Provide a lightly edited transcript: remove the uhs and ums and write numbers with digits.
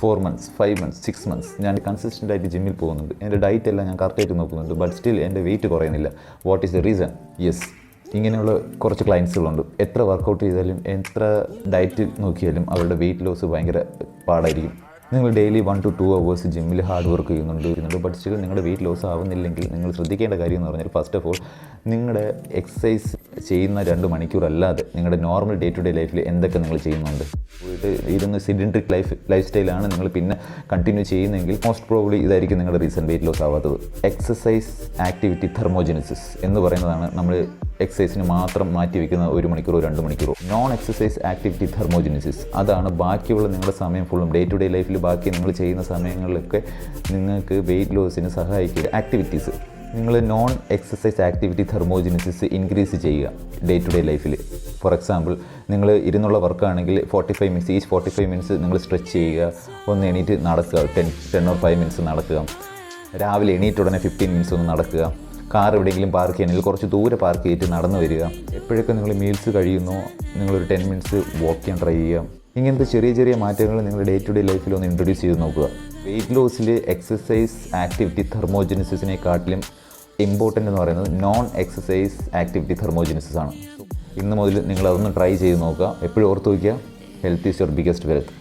4 months, 5 months, 6 months ഞാൻ consistent ആയിട്ട് ജിമ്മിൽ പോകുന്നുണ്ട്. എൻ്റെ ഡയറ്റ് എല്ലാം ഞാൻ കറക്റ്റായിട്ട് നോക്കുന്നുണ്ട്. ബട്ട് സ്റ്റിൽ എൻ്റെ വെയിറ്റ് കുറയുന്നില്ല. What is the reason? Yes, ഇങ്ങനെയുള്ള കുറച്ച് ക്ലയൻസുകളുണ്ട്. എത്ര വർക്കൗട്ട് ചെയ്താലും എത്ര ഡയറ്റ് നോക്കിയാലും അവരുടെ വെയിറ്റ് ലോസ് ഭയങ്കര പാടായിരിക്കും. നിങ്ങൾ ഡെയിലി 1 to 2 hours ജിമ്മിൽ ഹാർഡ് വർക്ക് ചെയ്യുന്നുണ്ട്. ബട്ട് സ്റ്റിൽ നിങ്ങളുടെ വെയിറ്റ് ലോസ് ആവുന്നില്ലെങ്കിൽ നിങ്ങൾ ശ്രദ്ധിക്കേണ്ട കാര്യം എന്ന് പറഞ്ഞാൽ ഫസ്റ്റ് ഓഫ് ഓൾ നിങ്ങളുടെ എക്സസൈസ് ചെയ്യുന്ന 2 മണിക്കൂർ അല്ലാതെ നിങ്ങളുടെ നോർമൽ ഡേ ടു ഡേ ലൈഫിൽ എന്തൊക്കെ നിങ്ങൾ ചെയ്യുന്നുണ്ട്. ഇരുന്ന് സിഡൻട്രിക് ലൈഫ് സ്റ്റൈലാണ് നിങ്ങൾ പിന്നെ കണ്ടിന്യൂ ചെയ്യുന്നതെങ്കിൽ മോസ്റ്റ് പ്രോബ്ലി ഇതായിരിക്കും നിങ്ങളുടെ റീസൺ വെയിറ്റ് ലോസ് ആവാത്തത്. എക്സസൈസ് ആക്ടിവിറ്റി തെർമോജനിസിസ് എന്ന് പറയുന്നതാണ് നമ്മൾ എക്സസൈസിന് മാത്രം മാറ്റി വയ്ക്കുന്ന 1 മണിക്കൂറോ 2 മണിക്കൂറോ. നോൺ എക്സസൈസ് ആക്ടിവിറ്റി തെർമോജനിസിസ് അതാണ് ബാക്കിയുള്ള നിങ്ങളുടെ സമയം ഫുള്ളും ഡേ ടു ഡേ ലൈഫിൽ ബാക്കി നിങ്ങൾ ചെയ്യുന്ന സമയങ്ങളിലൊക്കെ നിങ്ങൾക്ക് വെയിറ്റ് ലോസിന് സഹായിക്കുക ആക്ടിവിറ്റീസ്. നിങ്ങൾ നോൺ എക്സസൈസ് ആക്ടിവിറ്റി തെർമോജനിസിസ് ഇൻക്രീസ് ചെയ്യുക ഡേ ടു ഡേ ലൈഫിൽ. ഫോർ എക്സാമ്പിൾ നിങ്ങൾ ഇരുന്നുള്ള വർക്കാണെങ്കിൽ 45 മിനിറ്റ്സ്, ഈച്ച് 45 മിനിറ്റ്സ് നിങ്ങൾ സ്ട്രെച്ച് ചെയ്യുക. ഒന്ന് എണീറ്റ് നടക്കുക, 10 or 5 മിനിറ്റ്സ് നടക്കുക. രാവിലെ എണീറ്റ് ഉടനെ 15 മിനിറ്റ്സ് ഒന്ന് നടക്കുക. കാർ എവിടെയെങ്കിലും പാർക്ക് ചെയ്യണമെങ്കിൽ കുറച്ച് ദൂരെ പാർക്ക് ചെയ്തിട്ട് നടന്നു വരിക. എപ്പോഴൊക്കെ നിങ്ങൾ മീൽസ് കഴിയുന്നോ നിങ്ങളൊരു 10 മിനിറ്റ്സ് വാക്ക് ചെയ്യാൻ ട്രൈ ചെയ്യുക. ഇങ്ങനത്തെ ചെറിയ ചെറിയ മാറ്റങ്ങൾ നിങ്ങൾ ഡേ ടു ഡേ ലൈഫിൽ ഒന്ന് ഇൻട്രൊഡ്യൂസ് ചെയ്ത് നോക്കുക. വെയിറ്റ് ലോസിൽ എക്സസൈസ് ആക്ടിവിറ്റി തെർമോജനിസിസിനെക്കാട്ടിലും ഇമ്പോർട്ടൻ്റ് എന്ന് പറയുന്നത് നോൺ എക്സസൈസ് ആക്ടിവിറ്റി തെർമോജനിസിസ് ആണ്. ഇന്ന് മുതൽ നിങ്ങൾ അതൊന്ന് ട്രൈ ചെയ്ത് നോക്കുക. എപ്പോഴും ഓർത്ത് വയ്ക്കുക, health is your biggest wealth.